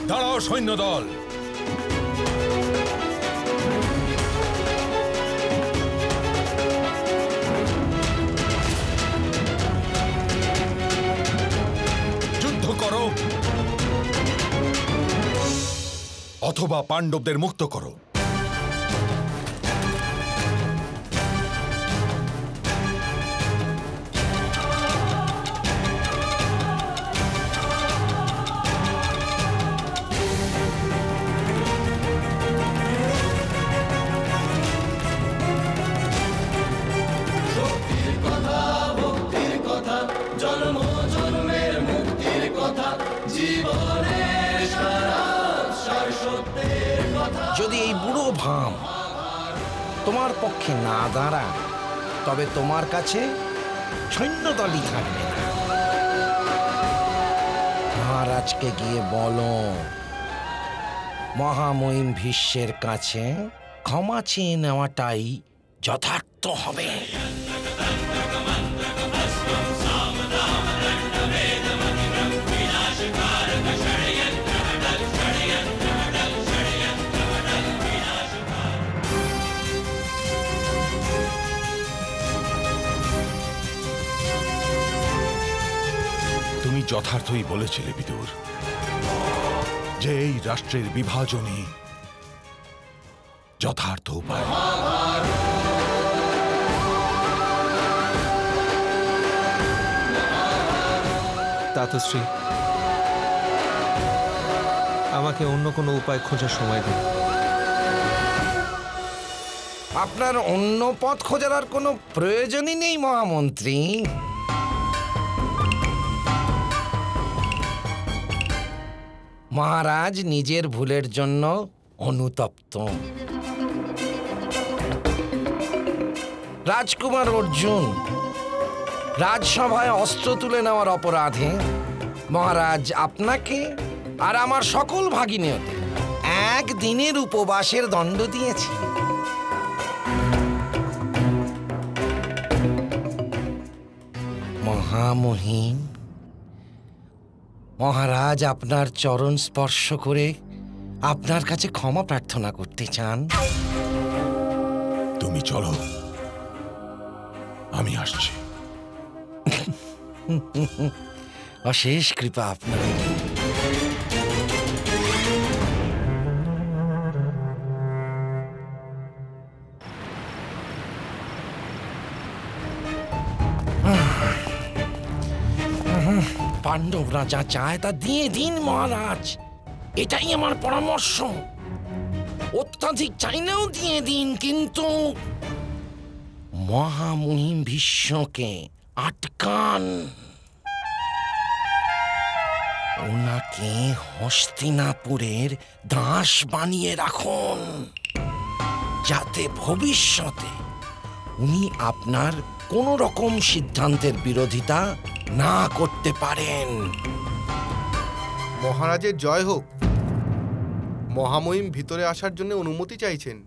দাঁড়াও সৈন্যদল। যুদ্ধ করো অথবা পাণ্ডবদের মুক্ত করো। যদি এই বুড়ো ভাম তোমার পক্ষে না দাঁড়ায় তবে তোমার কাছে সৈন্যদলই থাকবে না। মহারাজকে গিয়ে বলো মহামহিম ভীষ্মের কাছে ক্ষমা চেয়ে নেওয়াটাই যথার্থ হবে। তুমি যথার্থই বলেছিলে বিদুর যে এই রাষ্ট্রের বিভাজনই যথার্থ উপায়। তাতশ্রী, আমাকে অন্য কোনো উপায় খোঁজার সময় দিন। আপনার অন্য পথ খোঁজার আর কোনো প্রয়োজনই নেই মহামন্ত্রী। মহারাজ নিজের ভুলের জন্য অনুতপ্ত। রাজকুমার অর্জুন রাজসভায় অস্ত্র তুলে নেওয়ার অপরাধে মহারাজ আপনাকে আর আমার সকল ভাগিনীয়দের একদিনের উপবাসের দণ্ড দিয়েছে। মহামহিম, মহারাজ আপনার চরণ স্পর্শ করে আপনার কাছে ক্ষমা প্রার্থনা করতে চান। তুমি চলো, আমি আসছি। অশেষ কৃপা আপনার। পাণ্ডবরা যা চায় তা দিয়ে দিন মহারাজ, এটাই আমার পরামর্শ। অত্যাধিক চাইলেও দিয়ে দিন, কিন্তু মহামহিম ভীষ্মকে আটকান। ওনাকে হস্তিনাপুরের দাস বানিয়ে রাখুন, যাতে ভবিষ্যতে উনি আপনার কোন রকম সিদ্ধান্তের বিরোধিতা না করতে পারেন। মহারাজের জয় হোক। মহামহিম ভিতরে আসার জন্য অনুমতি চাইছেন।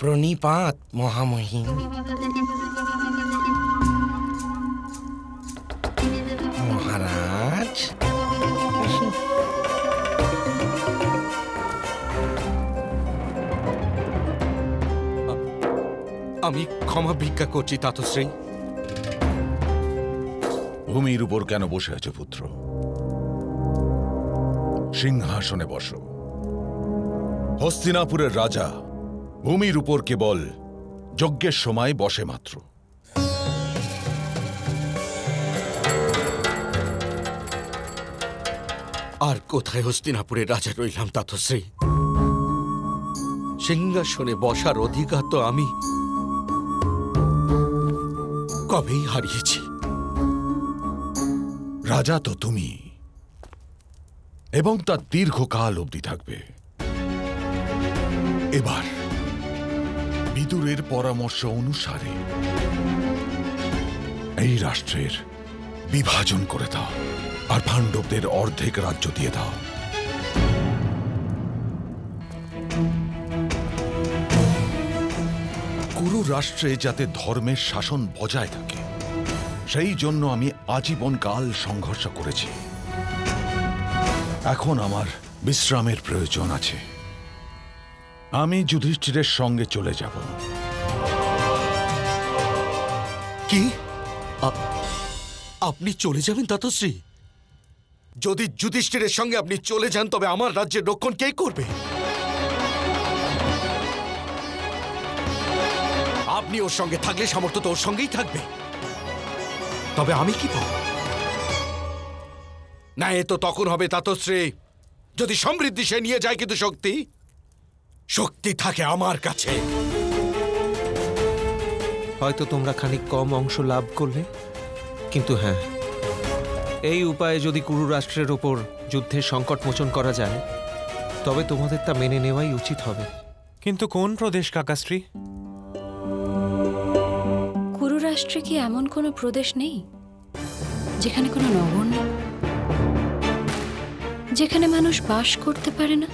প্রণিপাত মহামহিম। মহারাজ, আমি ক্ষমা ভিক্ষা করছি তাতশ্রী। ভূমির উপর কেন বসে আছো পুত্র? সিংহাসনে বসো। হস্তিনাপুরের রাজা ভূমির উপর কেবল যজ্ঞের সময় বসে মাত্র। আর কোথায় হস্তিনাপুরের রাজা রইলাম তাতশ্রী? সিংহাসনে বসার অধিকার তো আমি কবেই হারিয়েছি। রাজা তো তুমি, এবং তা দীর্ঘকাল অবধি থাকবে। এবার বিদুরের পরামর্শ অনুসারে এই রাষ্ট্রের বিভাজন করে দাও আর পাণ্ডবদের অর্ধেক রাজ্য দিয়ে দাও। কুরু রাষ্ট্রে যাতে ধর্মের শাসন বজায় থাকে সেই জন্য আমি আজীবনকাল সংঘর্ষ করেছি। এখন আমার বিশ্রামের প্রয়োজন আছে। আমি যুধিষ্ঠিরের সঙ্গে চলে যাব। কি আপনি চলে যাবেন তাতশ্রী? যদি যুধিষ্ঠিরের সঙ্গে আপনি চলে যান তবে আমার রাজ্যের রক্ষণ কে করবে? আপনি ওর সঙ্গে থাকলে সামর্থ্য তো ওর সঙ্গেই থাকবে, তবে আমি কি পাব? না, এ তো তখন হবে তাতশ্রী যদি সমৃদ্ধি সে নিয়ে যায় কিন্তু শক্তি থাকে আমার কাছে। হয়তো তোমরা খানিক কম অংশ লাভ করলে, কিন্তু হ্যাঁ, এই উপায়ে যদি কুরু রাষ্ট্রের ওপর যুদ্ধের সংকট মোচন করা যায় তবে তোমাদের তা মেনে নেওয়াই উচিত হবে। কিন্তু কোন প্রদেশ কাকাশ্রী? কুরু রাষ্ট্রে কি এমন কোনো প্রদেশ নেই যেখানে কোনো নগর নেই, যেখানে মানুষ বাস করতে পারে না?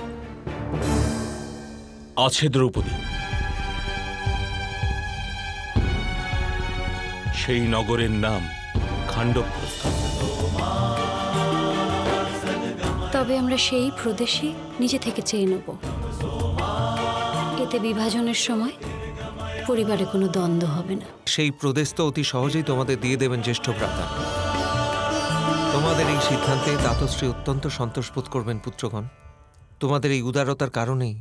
আছে দ্রৌপদী, সেই নগরের নাম খাণ্ডবপ্রস্থ। তবে আমরা সেই প্রদেশে নিজে থেকে চেয়ে নেব। এতে বিভাজনের সময় পরিবারে কোনো দ্বন্দ্ব হবে না। সেই প্রদেশ তো অতি সহজেই তোমাদের দিয়ে দেবেন জ্যেষ্ঠ ভ্রাতা। তোমাদের এই সিদ্ধান্তে তাতশ্রী অত্যন্ত সন্তোষ বোধ করবেন পুত্রগণ। তোমাদের এই উদারতার কারণেই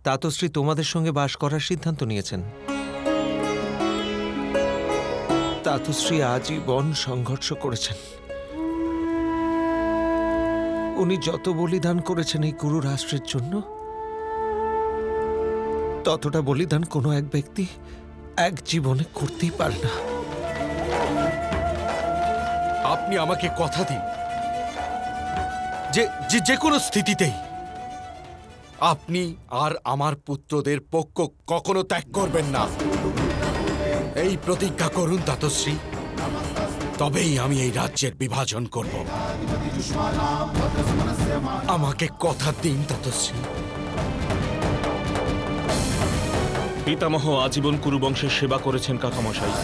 তাতশ্রী তোমাদের সঙ্গে বাস করার সিদ্ধান্ত নিয়েছেন। তাতশ্রী আজীবন সংঘর্ষ করেছেন। উনি যত বলিদান করেছেন এই কুরু রাষ্ট্রের জন্য, ততটা বলিদান কোনো এক ব্যক্তি এক জীবনে করতেই পারে না। আপনি আমাকে কথা দিন যে যে কোনো স্থিতিতেই আপনি আর আমার পুত্রদের পক্ষ কখনো ত্যাগ করবেন না। এই প্রতিজ্ঞা করুন তাতশ্রী, তবেই আমি এই রাজ্যের বিভাজন করব। আমাকে কথা দিন তাতশ্রী। পিতামহ আজীবন কুরুবংশের সেবা করেছেন কাকামশাই।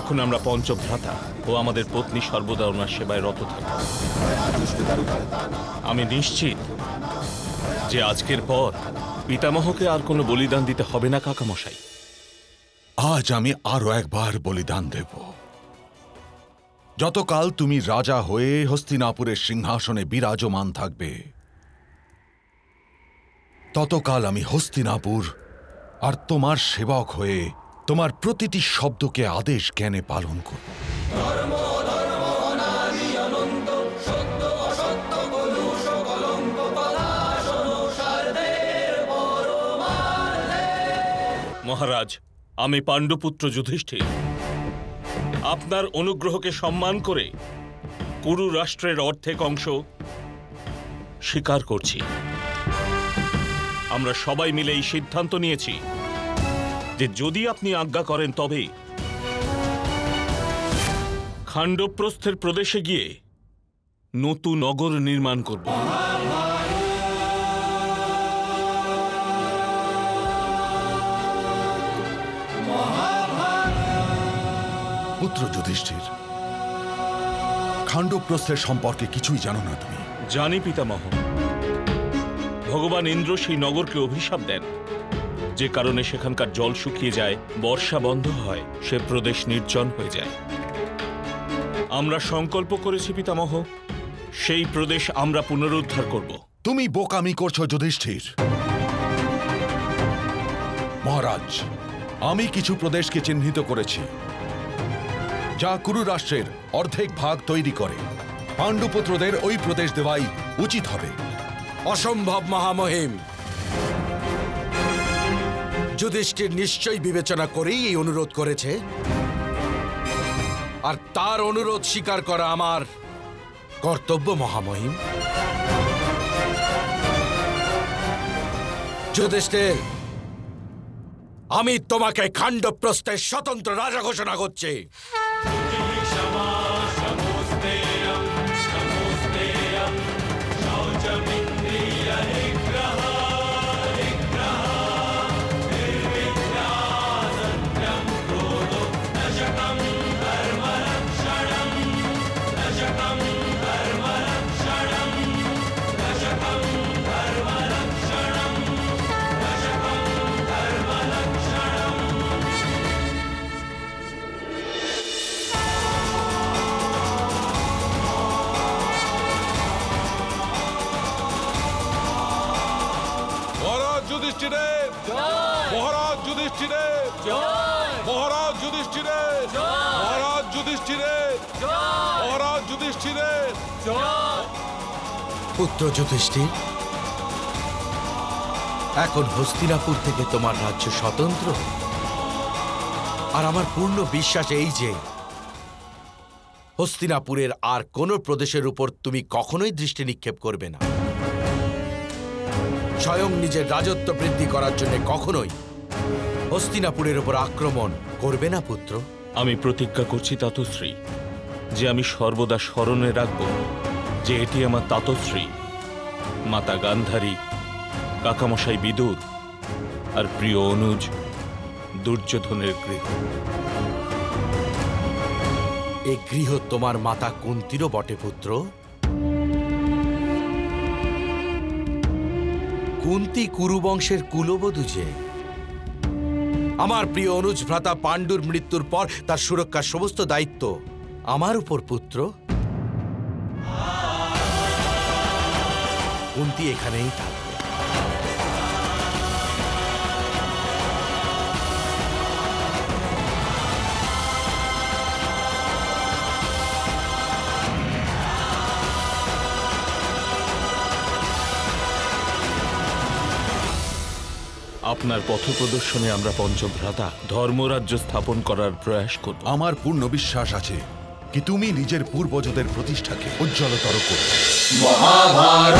এখন আমরা পঞ্চভ্রাতা ও আমাদের পত্নী সর্বদা ওনার সেবায় রত থাকব। আমি নিশ্চিত যে আজকের পর পিতামহকে আর কোনো বলিদান দিতে হবে না কাকামশাই। আজ আমি আরো একবার বলিদান দেব। যতকাল তুমি রাজা হয়ে হস্তিনাপুরের সিংহাসনে বিরাজমান থাকবে ততকাল আমি হস্তিনাপুর আর তোমার সেবক হয়ে তোমার প্রতিটি শব্দকে আদেশ জ্ঞানে পালন করব। মহারাজ, আমি পাণ্ডুপুত্র যুধিষ্ঠির আপনার অনুগ্রহকে সম্মান করে কুরু রাষ্ট্রের অর্ধেক অংশ স্বীকার করছি। আমরা সবাই মিলে এই সিদ্ধান্ত নিয়েছি যে যদি আপনি আজ্ঞা করেন তবে খাণ্ডবপ্রস্থের প্রদেশে গিয়ে নতুন নগর নির্মাণ করব। পুত্র যুধিষ্ঠির, খাণ্ডবপ্রস্থের সম্পর্কে কিছুই জানো না তুমি। জানি পিতামহ। ভগবান ইন্দ্র সেই নগরকে অভিশাপ দেন, যে কারণে সেখানকার জল শুকিয়ে যায়, বর্ষা বন্ধ হয়, সে প্রদেশ নির্জন হয়ে যায়। আমরা সংকল্প করেছি পিতামহ, সেই প্রদেশ আমরা পুনরুদ্ধার করব। তুমি বোকামি করছো যুধিষ্ঠির। মহারাজ, আমি কিছু প্রদেশকে চিহ্নিত করেছি যা কুরু রাষ্ট্রের অর্ধেক ভাগ তৈরি করে। পাণ্ডুপুত্রদের ওই প্রদেশ দেওয়াই উচিত হবে। অসম্ভব মহামহিম। যুধিষ্ঠির নিশ্চয়ই বিবেচনা করেই এই অনুরোধ করেছে, আর তার অনুরোধ স্বীকার করা আমার কর্তব্য মহামহিম। যুধিষ্ঠির, আমি তোমাকে খাণ্ডবপ্রস্থের স্বতন্ত্র রাজা ঘোষণা করছি। যুধিষ্ঠিরের মহারাজ যুধিষ্ঠিরের মহারাজ যুধিষ্ঠিরের মহারাজ যুধিষ্ঠিরের। পুত্র যুধিষ্ঠির, এখন হস্তিনাপুর থেকে তোমার রাজ্য স্বতন্ত্র। আর আমার পূর্ণ বিশ্বাস এই যে হস্তিনাপুরের আর কোনো প্রদেশের উপর তুমি কখনোই দৃষ্টি নিক্ষেপ করবে না। স্বয়ং নিজের রাজত্ব বৃদ্ধি করার জন্য কখনোই হস্তিনাপুরের উপর আক্রমণ করবে না পুত্র। আমি প্রতিজ্ঞা করছি তাতশ্রী যে আমি সর্বদা স্মরণে রাখব যে এটি আমার তাতশ্রী, মাতা গান্ধারী, কাকামশাই বিদুর আর প্রিয় অনুজ দুর্যোধনের গৃহ। এ গৃহ তোমার মাতা কুন্তিরও বটে পুত্র। কুন্তি কুরুবংশের কুলবধূ যে। আমার প্রিয় অনুজ ভ্রাতা পাণ্ডুর মৃত্যুর পর তার সুরক্ষার সমস্ত দায়িত্ব আমার উপর পুত্র। কুন্তি এখানেই থাকবে। আপনার পথপ্রদর্শনে আমরা পঞ্চভ্রাতা ধর্মরাজ্য স্থাপন করার প্রয়াস করব। আমার পূর্ণ বিশ্বাস আছে কি তুমি নিজের পূর্বজদের প্রতিষ্ঠাকে উজ্জ্বলতর করবে। মহাভারত।